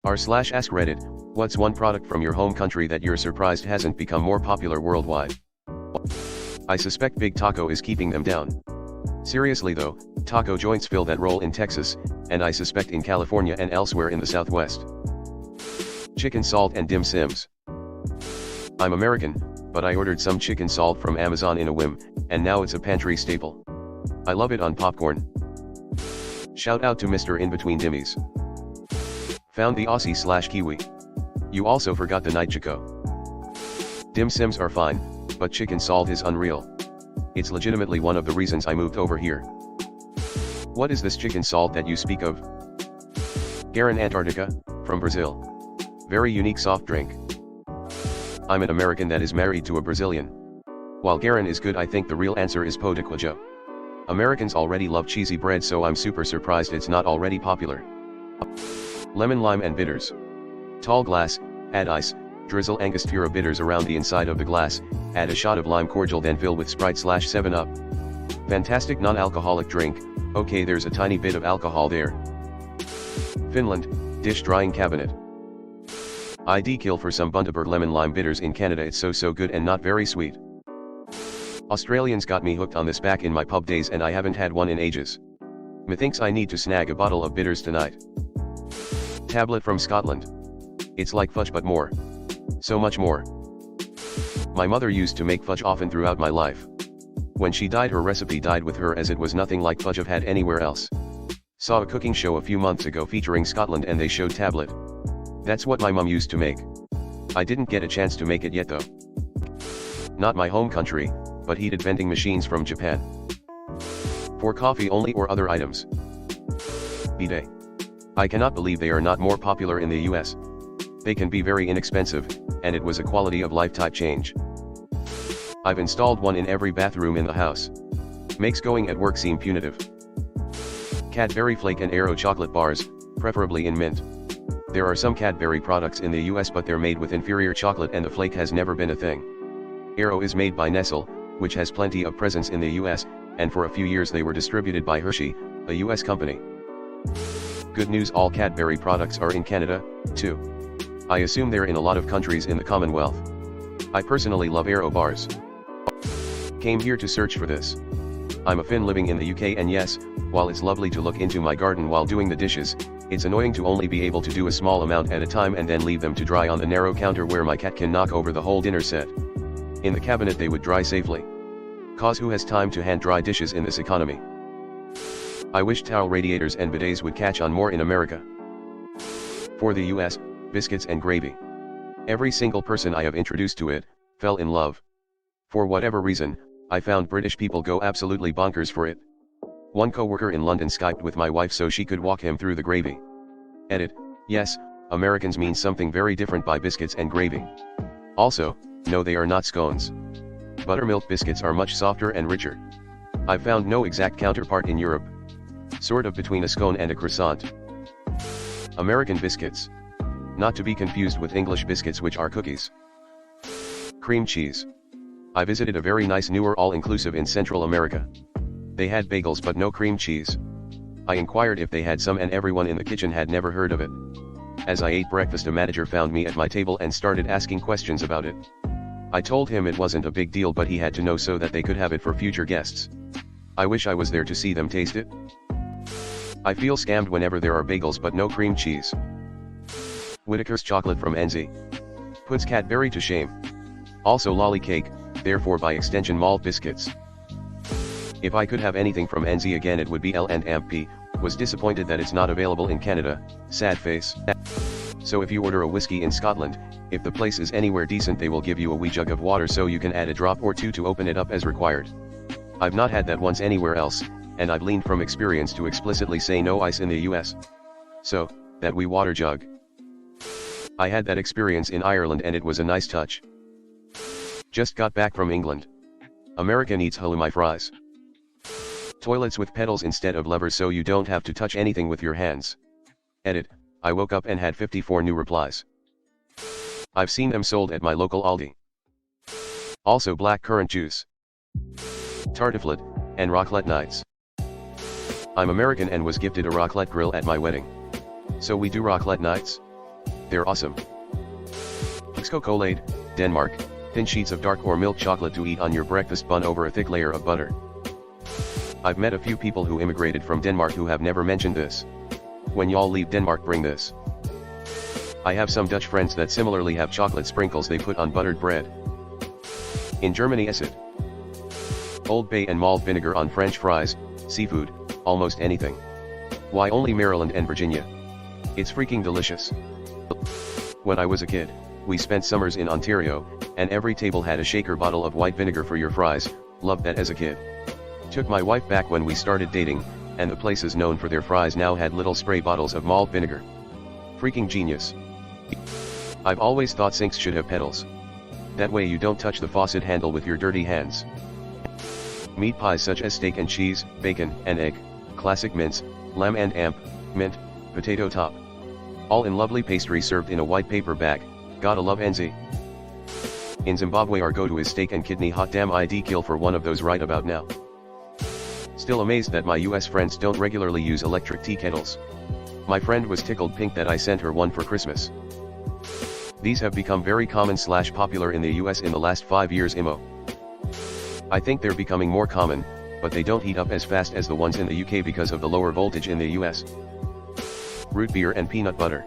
r/AskReddit, what's one product from your home country that you're surprised hasn't become more popular worldwide? I suspect Big Taco is keeping them down. Seriously though, taco joints fill that role in Texas, and I suspect in California and elsewhere in the Southwest. Chicken salt and dim sims. I'm American, but I ordered some chicken salt from Amazon in a whim, and now it's a pantry staple. I love it on popcorn. Shout out to Mr. In Between Dimmies. Found the Aussie/Kiwi. You also forgot the night Chico. Dim sims are fine, but chicken salt is unreal. It's legitimately one of the reasons I moved over here. What is this chicken salt that you speak of? Garin Antarctica, from Brazil. Very unique soft drink. I'm an American that is married to a Brazilian. While Garin is good, I think the real answer is pão de queijo. Americans already love cheesy bread, so I'm super surprised it's not already popular. Lemon, lime and bitters. Tall glass, add ice, drizzle Angostura bitters around the inside of the glass, add a shot of lime cordial, then fill with Sprite/7-Up. Fantastic non-alcoholic drink. Okay, there's a tiny bit of alcohol there. Finland, dish drying cabinet. I'd kill for some Bundaberg lemon lime bitters in Canada, it's so good and not very sweet. Australians got me hooked on this back in my pub days and I haven't had one in ages. Methinks I need to snag a bottle of bitters tonight. Tablet from Scotland. It's like fudge but more. So much more. My mother used to make fudge often throughout my life. When she died, her recipe died with her, as it was nothing like fudge I've had anywhere else. Saw a cooking show a few months ago featuring Scotland and they showed tablet. That's what my mum used to make. I didn't get a chance to make it yet though. Not my home country, but heated vending machines from Japan. For coffee only or other items. Bidet. I cannot believe they are not more popular in the US. They can be very inexpensive, and it was a quality of life type change. I've installed one in every bathroom in the house. Makes going at work seem punitive. Cadbury Flake and Aero chocolate bars, preferably in mint. There are some Cadbury products in the US, but they're made with inferior chocolate and the flake has never been a thing. Aero is made by Nestle, which has plenty of presence in the US, and for a few years they were distributed by Hershey, a US company. Good news, all Cadbury products are in Canada, too. I assume they're in a lot of countries in the Commonwealth. I personally love Aero bars. Came here to search for this. I'm a Finn living in the UK, and yes, while it's lovely to look into my garden while doing the dishes, it's annoying to only be able to do a small amount at a time and then leave them to dry on the narrow counter where my cat can knock over the whole dinner set. In the cabinet they would dry safely. Cause who has time to hand dry dishes in this economy? I wish towel radiators and bidets would catch on more in America. For the US, biscuits and gravy. Every single person I have introduced to it, fell in love. For whatever reason, I found British people go absolutely bonkers for it. One coworker in London Skyped with my wife so she could walk him through the gravy. Edit, yes, Americans mean something very different by biscuits and gravy. Also, no, they are not scones. Buttermilk biscuits are much softer and richer. I've found no exact counterpart in Europe. Sort of between a scone and a croissant. American biscuits. Not to be confused with English biscuits, which are cookies. Cream cheese. I visited a very nice newer all-inclusive in Central America. They had bagels but no cream cheese. I inquired if they had some and everyone in the kitchen had never heard of it. As I ate breakfast, a manager found me at my table and started asking questions about it. I told him it wasn't a big deal, but he had to know so that they could have it for future guests. I wish I was there to see them taste it. I feel scammed whenever there are bagels but no cream cheese. Whittaker's chocolate from NZ. Puts Cadbury to shame. Also lolly cake, therefore by extension malt biscuits. If I could have anything from NZ again, it would be L&MP. Was disappointed that it's not available in Canada, sad face. So if you order a whiskey in Scotland, if the place is anywhere decent, they will give you a wee jug of water so you can add a drop or two to open it up as required. I've not had that once anywhere else, and I've leaned from experience to explicitly say no ice in the US. So, that wee water jug. I had that experience in Ireland and it was a nice touch. Just got back from England. America needs halloumi fries. Toilets with pedals instead of levers so you don't have to touch anything with your hands. Edit, I woke up and had 54 new replies. I've seen them sold at my local Aldi. Also black currant juice. Tartiflette, and raclette nights. I'm American and was gifted a raclette grill at my wedding. So we do raclette nights? They're awesome. Chocolate, Denmark, thin sheets of dark or milk chocolate to eat on your breakfast bun over a thick layer of butter. I've met a few people who immigrated from Denmark who have never mentioned this. When y'all leave Denmark, bring this. I have some Dutch friends that similarly have chocolate sprinkles they put on buttered bread. In Germany, acid, Old Bay and malt vinegar on French fries, seafood, almost anything. Why only Maryland and Virginia? It's freaking delicious. When I was a kid, we spent summers in Ontario, and every table had a shaker bottle of white vinegar for your fries. Loved that as a kid. Took my wife back when we started dating, and the places known for their fries now had little spray bottles of malt vinegar. Freaking genius. I've always thought sinks should have pedals. That way you don't touch the faucet handle with your dirty hands. Meat pies such as steak and cheese, bacon and egg, classic mince, lamb and amp, mint, potato top. All in lovely pastry served in a white paper bag. Gotta love NZ. In Zimbabwe our go-to is steak and kidney hot. Damn, I'd kill for one of those right about now. Still amazed that my US friends don't regularly use electric tea kettles. My friend was tickled pink that I sent her one for Christmas. These have become very common / popular in the US in the last 5 years. I think they're becoming more common, but they don't heat up as fast as the ones in the UK because of the lower voltage in the US. Root beer and peanut butter.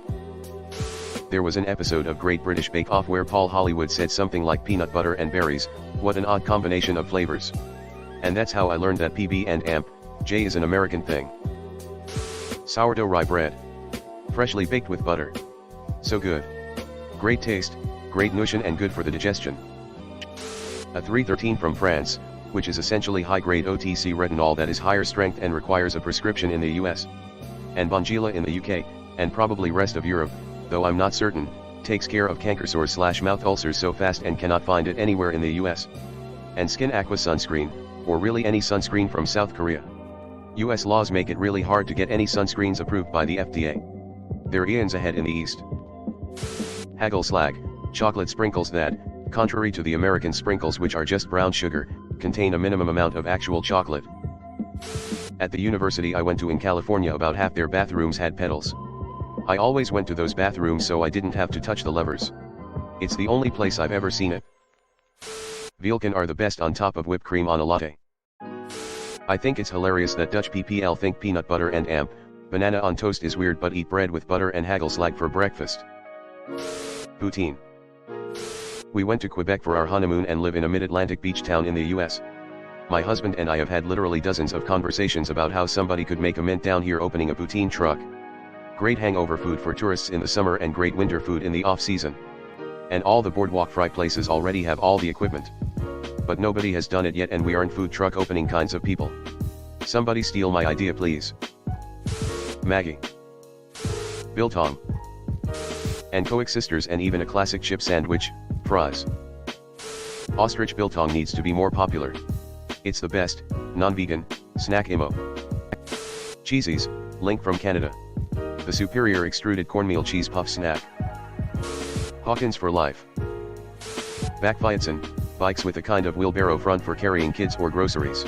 There was an episode of Great British Bake Off where Paul Hollywood said something like peanut butter and berries, what an odd combination of flavors. And that's how I learned that PB and AMP, J is an American thing. Sourdough rye bread. Freshly baked with butter. So good. Great taste, great nutrition and good for the digestion. A 313 from France, which is essentially high-grade OTC retinol that is higher strength and requires a prescription in the US. And Bongila in the UK, and probably rest of Europe, though I'm not certain, takes care of canker sores / mouth ulcers so fast and cannot find it anywhere in the US. And Skin Aqua sunscreen, or really any sunscreen from South Korea. US laws make it really hard to get any sunscreens approved by the FDA. They're eons ahead in the East. Hagel slag, chocolate sprinkles that, contrary to the American sprinkles which are just brown sugar, contain a minimum amount of actual chocolate. At the university I went to in California, about half their bathrooms had pedals. I always went to those bathrooms so I didn't have to touch the levers. It's the only place I've ever seen it. Veilken are the best on top of whipped cream on a latte. I think it's hilarious that Dutch PPL think peanut butter and AMP, banana on toast is weird but eat bread with butter and hagelslag for breakfast. Poutine. We went to Quebec for our honeymoon and live in a mid-Atlantic beach town in the US. My husband and I have had literally dozens of conversations about how somebody could make a mint down here opening a poutine truck. Great hangover food for tourists in the summer and great winter food in the off-season. And all the boardwalk fry places already have all the equipment. But nobody has done it yet and we aren't food truck opening kinds of people. Somebody steal my idea please. Maggie. Biltong. And coexisters and even a classic chip sandwich, fries. Ostrich biltong needs to be more popular. It's the best, non-vegan, snack imo. Cheesies, link from Canada. The superior extruded cornmeal cheese puff snack. Hawkins for life. Backfietsen, bikes with a kind of wheelbarrow front for carrying kids or groceries.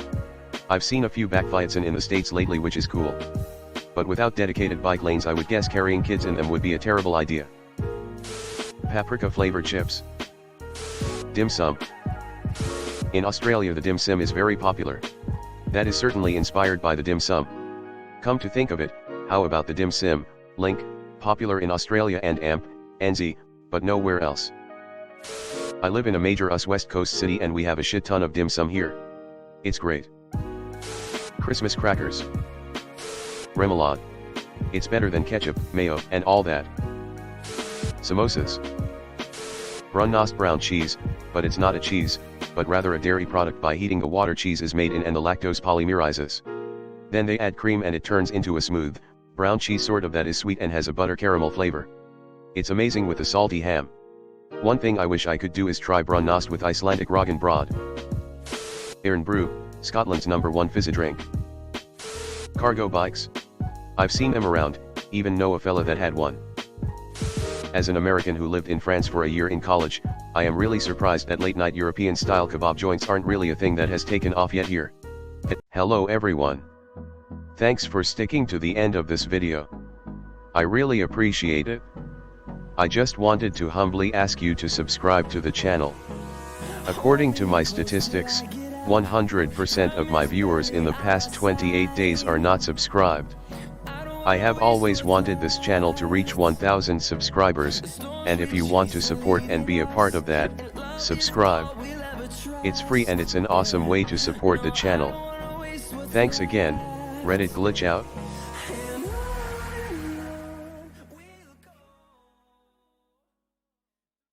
I've seen a few backfietsen in the States lately which is cool. But without dedicated bike lanes I would guess carrying kids in them would be a terrible idea. Paprika flavored chips. Dim sum. In Australia the dim sum is very popular. That is certainly inspired by the dim sum. Come to think of it, how about the dim sum, link, popular in Australia and AMP, NZ, but nowhere else. I live in a major US West Coast city and we have a shit ton of dim sum here. It's great. Christmas crackers. Remoulade. It's better than ketchup, mayo, and all that. Samosas. Brunnost brown cheese, but it's not a cheese, but rather a dairy product. By heating the water cheese is made in and the lactose polymerizes. Then they add cream and it turns into a smooth, brown cheese sort of that is sweet and has a butter caramel flavor. It's amazing with a salty ham. One thing I wish I could do is try brunnost with Icelandic roggen broad. Iron Brew, Scotland's #1 fizzy drink. Cargo bikes. I've seen them around, even know a fella that had one. As an American who lived in France for a year in college, I am really surprised that late-night European-style kebab joints aren't really a thing that has taken off yet here. Hello everyone. Thanks for sticking to the end of this video. I really appreciate it. I just wanted to humbly ask you to subscribe to the channel. According to my statistics, 100% of my viewers in the past 28 days are not subscribed. I have always wanted this channel to reach 1000 subscribers, and if you want to support and be a part of that, subscribe. It's free and it's an awesome way to support the channel. Thanks again, Reddit glitch out.